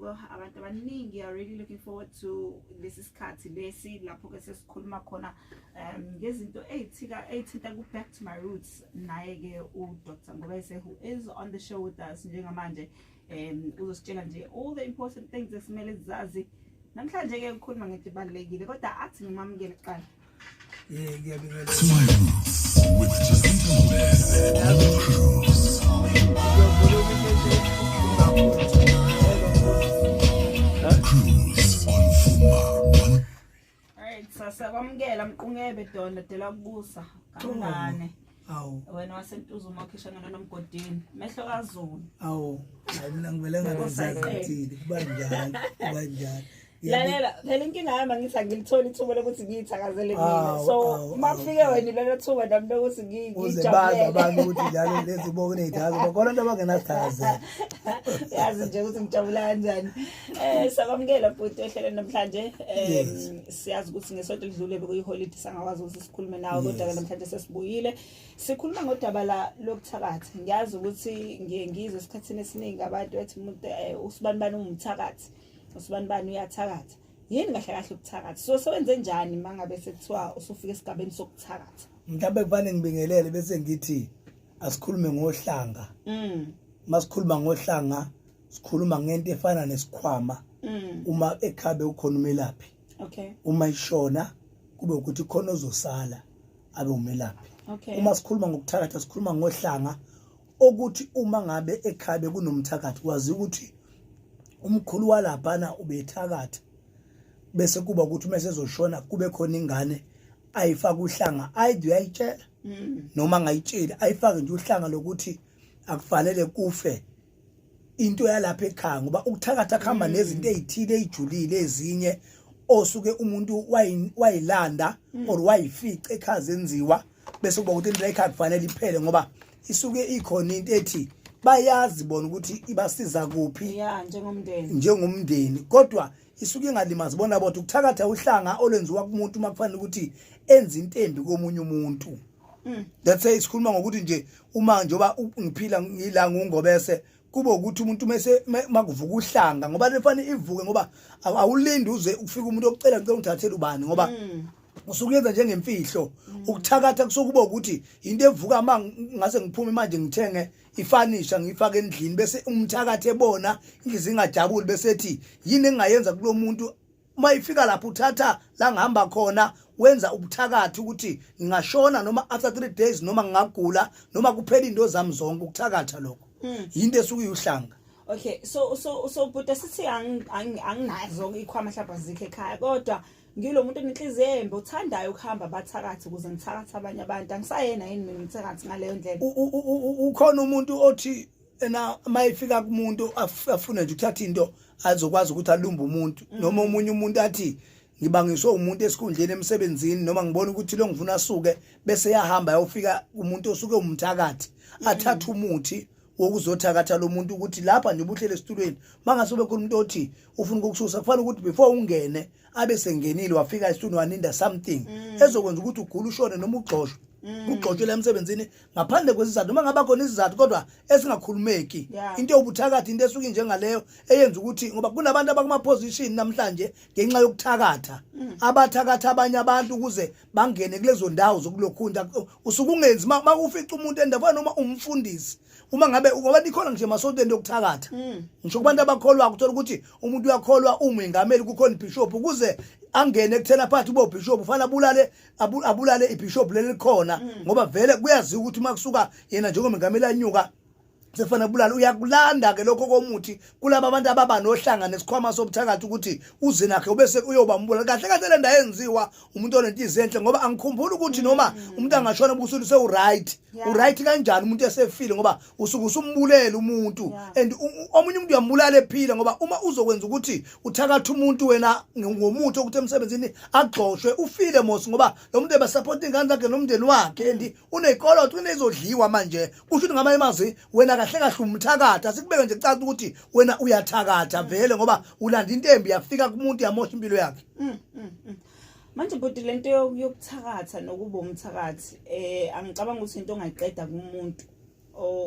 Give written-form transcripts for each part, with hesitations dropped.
yebo abantu abaningi are really looking forward to this isikhathi lesi lapho ke sesikhuluma khona ngezinto ezithinta ku back to my roots naye ke uDr. Ngobese who is on the show with us njengamanje uzositshela nje all the important things esimele zazi namhlanje ke ukukhuluma ngento ebalekile kodwa athi ngimamukele kuqala ngiyabingelela with Jacinta Ngobese on the cruise. Cruise on Fuma. Alright, sasakwamukela mqungebe dona dela kubusa kancane. Awu. Wena wasentuzo umakhishana nomgodini. Mehlo kaZulu. Awu. Hayi mina ngivele ngazithini kubanjani. Lalela, phela inkinga yami ngithi angilitholi ithuba lokuthi ngiyithakazele mina. So, mafike wena lelo thuba nami lokuthi ngijabule. Uzebaza abantu ukuthi njalo lezi bonke nezithazo bakhona abantu abangenasithaza. Yazi nje ukuthi ngijabula kanjani. Sakwamukela futhi ehlele namhlanje. Siyazi ukuthi ngesonto lidlule bekuyiholiday sangakwazi ukuthi sikhulume nawe kodwa namhlanje sesibuyile. Sikhuluma ngodaba lokuthakatha. Ngiyazi ukuthi ngiyengizwe esikhathini esiningi abantu bathi umuntu usibanibani umthakathi. Usibanibani uyathakatha. Yini kahle kahle ukuthakatha? So sewenze njani mangabe sekuthiwa usufika esigabeni sokuthakatha? Mhlawumbe kufanele ngibingelele bese ngithi asikhulume ngohlanga. Masikhuluma ngohlanga sikhuluma ngento efana nesikhwama. Uma ekhabe ukhona umelaphi. Okay. Uma ishona kube ukuthi khona ozosala abe umelaphi. Okay. Uma sikhuluma ngokuthakatha sikhuluma ngohlanga ukuthi uma ngabe ekhabe kunomthakathi kwazi ukuthi umkhulu walaphana ubethakatha bese kuba ukuthi uma sezoshona kube khona ingane ayifaka uhlanga ayidwe ayitshela noma ngayitsheli ayifake nje uhlanga lokuthi akufanele kufe into yalapha ekhaya ngoba ukuthakatha khamba nezinto ezithile ezijulile ezinye osuke umuntu wayilanda or wayifica ekhaya zenziwa bese kuba ukuthi into ekhaya kufanele iphele ngoba isuke ikhona into ethi bayazi bona ukuthi ibasiza kuphi njengomndeni kodwa isuke ingalimazi bona bodwa ukuthakatha uhlanga olwenziwa kumuntu makufanele ukuthi enze intembi komunye umuntu that's say isikhuluma ngokuthi nje uma njoba ngiphila ngila ngungobese kube ukuthi umuntu mase makuvuka uhlanga ngoba lefanele ivuke ngoba awulindi uze ufike umuntu ocela ngicela ngithathele ubani ngoba usukuyenza njengemfihlo ukuthakatha kusokuba ukuthi into evuka ngase ngiphume manje ngithenge ifanisha ngifake endlini bese umthakathe ebona inhliziyo ingajabuli bese ethi yini engayenza kulo muntu mayifika lapho uthatha la ngihamba khona wenza ubuthakathi ukuthi ngingashona noma after 3 days noma ngingagula noma kuphela into zami zonke ukuthakatha lokho into esuke uyuhlanga. Okay, so but sithi anginazo ikhwama mhlawumbe zikhe ekhaya kodwa ngilo umuntu enenhliziyo embe uthandayo ukuhamba bathakathi ukuze ngithakatha abanye abantu angisayena yini mina ngithakathi ngaleyo ndlela ukhona umuntu othi ena mayifika kumuntu afuna nje ukuthatha into azokwazi ukuthi alumbe umuntu noma umunye umuntu athi ngibangiswe umuntu esikhundleni emsebenzini noma ngibona ukuthi lo ngivuna asuke bese yahamba yofika umuntu osuke umthakathi athatha umuthi wokuzothakatha lo muntu ukuthi lapha nje ubuhlele esitulweni mangasobe khona umuntu othi ufuna ukukususa kufanele ukuthi before ungene abe sengenile wafika esitulweni waninda something ezokwenza ukuthi ugule ushone noma ugxoshwe ugxotshela emsebenzini ngaphandle kwesizathu noma ngaba khona isizathu kodwa esingakhulumeki into yobuthakathi into esuke njengaleyo eyenza ukuthi ngoba kunabantu abakuma position namhlanje ngenxa yokuthakatha abathakatha abanye abantu ukuze bangene kulezo ndawo zokulokhunda usuke ungenzi makufica umuntu endaba noma umfundisi uma ngabe ngoba nikhona nje masonto endokuthakatha ngisho kubantu abakholwa ukuthola ukuthi umuntu uyakholwa umengameli kukhona ibishop ukuze angene ekuthena phathi bo bishop ufana abulale ibishop leli khona ngoba vele kuyaziwa ukuthi makusuka yena njengomengameli anyuka sefana bulala uyakulanda ke lokho komuthi kulabo abantu ababa nohlanga nesikhwama sobuthakathi ukuthi uze nakhe ubese uyoba mbula kahle kahle le ndawo yenziwa umuntu onenhliziyo enhle ngoba angikhumbula ukuthi noma umuntu angashona ubusulu se uright kanjani umuntu esefile ngoba usuke usumbulela umuntu and omunye umuntu uyambulala ephila ngoba uma uzokwenza ukuthi uthakatha umuntu wena ngomuthi ukuthi emsebenzini agxoshwe ufile mos ngoba lo muntu ebasupport ingane zakhe nomndeni wakhe and unezikolo unezodliwa manje kusho ukuthi ngama imazi wena kahle kahle umthakatha sikubeke nje ecala ukuthi wena uyathakatha vele ngoba ulanda intembi yafika kumuntu yamosha impilo yakhe manje bodi lento yokuthakatha nokuba umthakathi angicabanga ukuthi into ongayiqeda kumuntu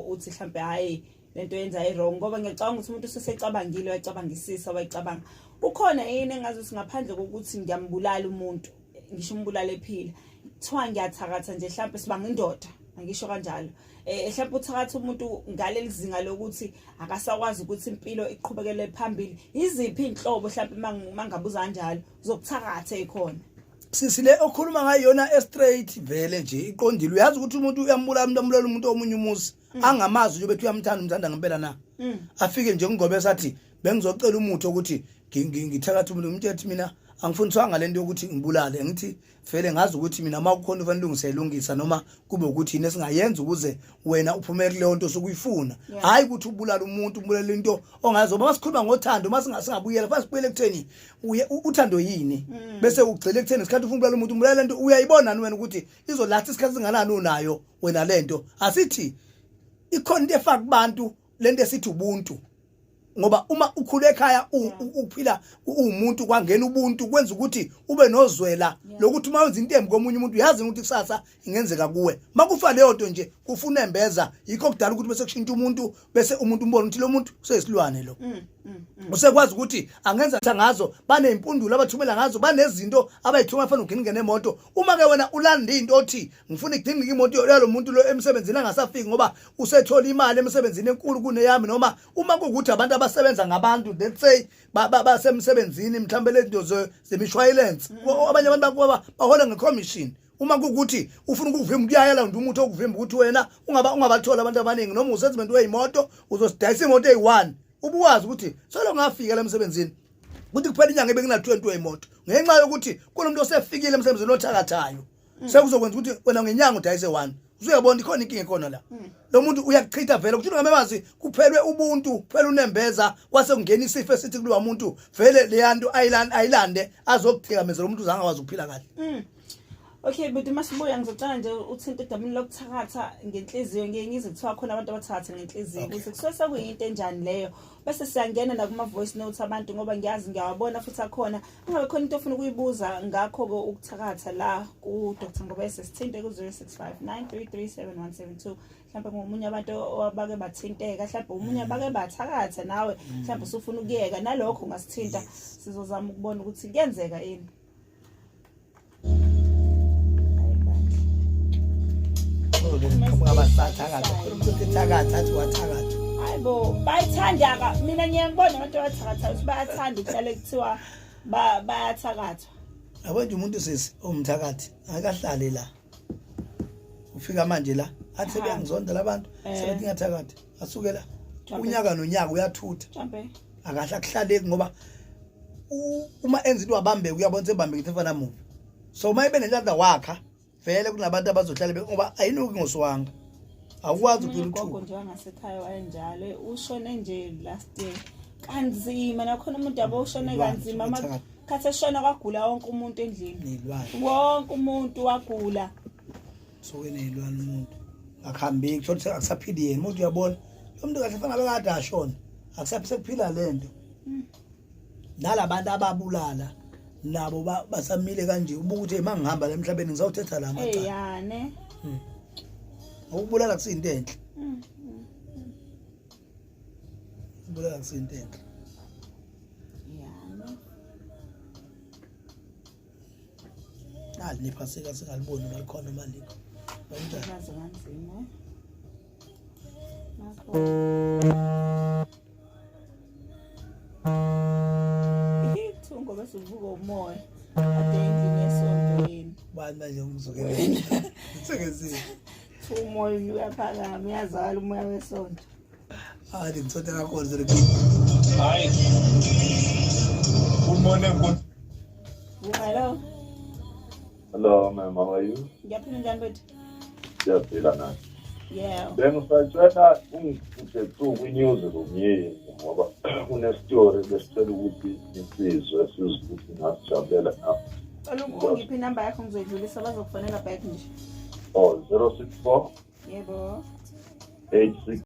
uthi mhlambe hayi lento yenza i-wrong ngoba ngiyacabanga ukuthi umuntu usecabangile wayicabangisisa wayicabanga ukhona yini engazuthi ngaphandle kokuthi ngiyambulala umuntu ngisho umbulala ephila kuthiwa ngiyathakatha nje mhlawumbe sibanga indoda angisho kanjalo mhlawumbe uthakatha umuntu ngaleli zinga lokuthi akasakwazi ukuthi impilo iqhubekele phambili iziphi inhlobo mhlawumbe mangabuza kanjalo zokuthakatha ekhona sisile okhuluma ngayona straight vele nje iqondile uyazi ukuthi umuntu uyambulala umuntu omunye umuzi angamazi nje bethi uyamthanda ngempela na afike nje ngobe esathi bengizocela umuthi ukuthi ngithakatha umuntu ethi mina angifundiswa ngalento yokuthi ngibulale ngithi vele ngazi ukuthi mina makukhona ufanele ungiselungisa noma kube ukuthi yini esingayenza ukuze wena uphumelele leyo nto sokuyifuna hayi ukuthi ubulala umuntu ubulala into ongazi ngoba masikhuluma ngothando masingabuyela fast kubuyele ekutheni uthando yini bese ugcile ekutheni isikhathi ufuna ubulala umuntu ubulala lento uyayibona wena ukuthi izolathi isikhathi singanani unayo wena lento asithi ikhona into efaka kubantu lento esithi ubuntu ngoba uma ukhule ekhaya uphila umuntu kwangena ubuntu kwenza ukuthi ube nozwela lokuthi uma wenza into embi komunye umuntu uyazi ukuthi kusasa ingenzeka kuwe makufa leyo nto nje kufuna embeza yikho kudala ukuthi bese kushintsha umuntu bese umuntu umbona ukuthi lo muntu useyisilwane lo usekwazi ukuthi angenza ngazo baneimpundulo abathumela ngazo banezinto abayithuma fanele ugingene emoto uma ke wena ulanda into othi ngifuna igcinike imoto yalo muntu lo emsebenzini angasafiki ngoba usethola imali emsebenzini enkulu kuneyami noma uma kukuthi abantu abasebenza ngabantu let's say basemsebenzini mhlambe lento zemishwayelense abanye abantu bahola ngecommission uma kukuthi ufuna ukuvimba kuyayela umuthi okuvimba ukuthi wena ungabathola abantu abaningi noma usettlement weyimoto uzosidayisa imoto eyi1 ubuwazi ukuthi solo ngafika la emsebenzini ukuthi kuphela inyanga ebekuna 20 weyimoto ngenxa yokuthi kunomuntu osefikile emsebenzini othakathayo sekuzokwenza ukuthi wena ngenyanga udayise 1 uzuyabona ikhona inkinga ekhona la lo muntu uyakuchitha vele ukuthi ungamemazi kuphelwe ubuntu kuphela unembeza kwase kungena isifo esithi kulowa muntu vele leyanto ayilande azokuthikameza lo muntu uzangawazi ukuphila kahle Okay, but masibuya ngizocela nje uthinta idamini lokuthakatha ngenhliziyo ngiyengizwe kuthiwa khona abantu abathakatha ngenhliziyo ukuthi kusese kuyinto enjani leyo bese siyangena na kuma voice notes abantu ngoba ngiyazi ngiyawabona futhi akhona ungabe khona into ofuna ukuyibuza ngakho ke ukuthakatha la ku Dr. Ngobese sithinte ku 0659337172 mhlawumbe ngomunye abantu abake bathinteka mhlawumbe umunye abake bathakatha nawe mhlawumbe usufuna ukuyeka nalokho ungasithinta sizozama ukubona ukuthi kuyenzeka yini Hayibo bayithanda mina ngiyangibona abantu abathakatha ukuthi bayathanda ukuhlale kuthiwa bayathakatha yabona umuntu sisi omthakathi akahlale la ufika manje la athi sebeyangizonda labantu sebethi ngiyathakatha asukela unyaka nonyaka uyathutha mhlawumbe akahle akuhlaleki ngoba uma enza into wabambeka uyabona sebambeka efana movie so mayibe nenhlanhla wakha vele kunabantu abazohlala ngoba ayinuki ngoswanga akwazi ukuthi ugogo nje wangasekhaya wayenjalo ushone nje last year kanzima nakhona umuntu aboshone kanzima makhathi eshona kwagula wonke umuntu endlini wonke umuntu wagula so wenelwana umuntu akuhambeki kusho akusaphili yena umuntu uyabona lo muntu kahle fanele kade ashona akusaphila lento nalabantu ababulala nabo basamile kanje ubukuthi mangihamba la emhlabeni ngizawuthetha la macala yane ukubulala kusinto enhle ukubulala kusinto enhle yane niphaseka singaliboni malikhona maliko kanjani kanzima ngoba sivuka umoya ade endlini esontweni bani manje umzukeli sekezini umoya uyaphakama uyazala umoya wesonto hayi ngitsothe kakhulu zero hayi good morning hello ma'am, how are you? Ngiyaphila njani bethu? Siyaphila nathi. Yeah. Bengisacela ungithethu kwinews ngomyeni ngoba kunestory besicela ukuthi isizwe sizibuthi ngasijabulela na. Ungiphi number yakho ngizoyidlulisa bazokufonela back nje. Oh 064 yebo 86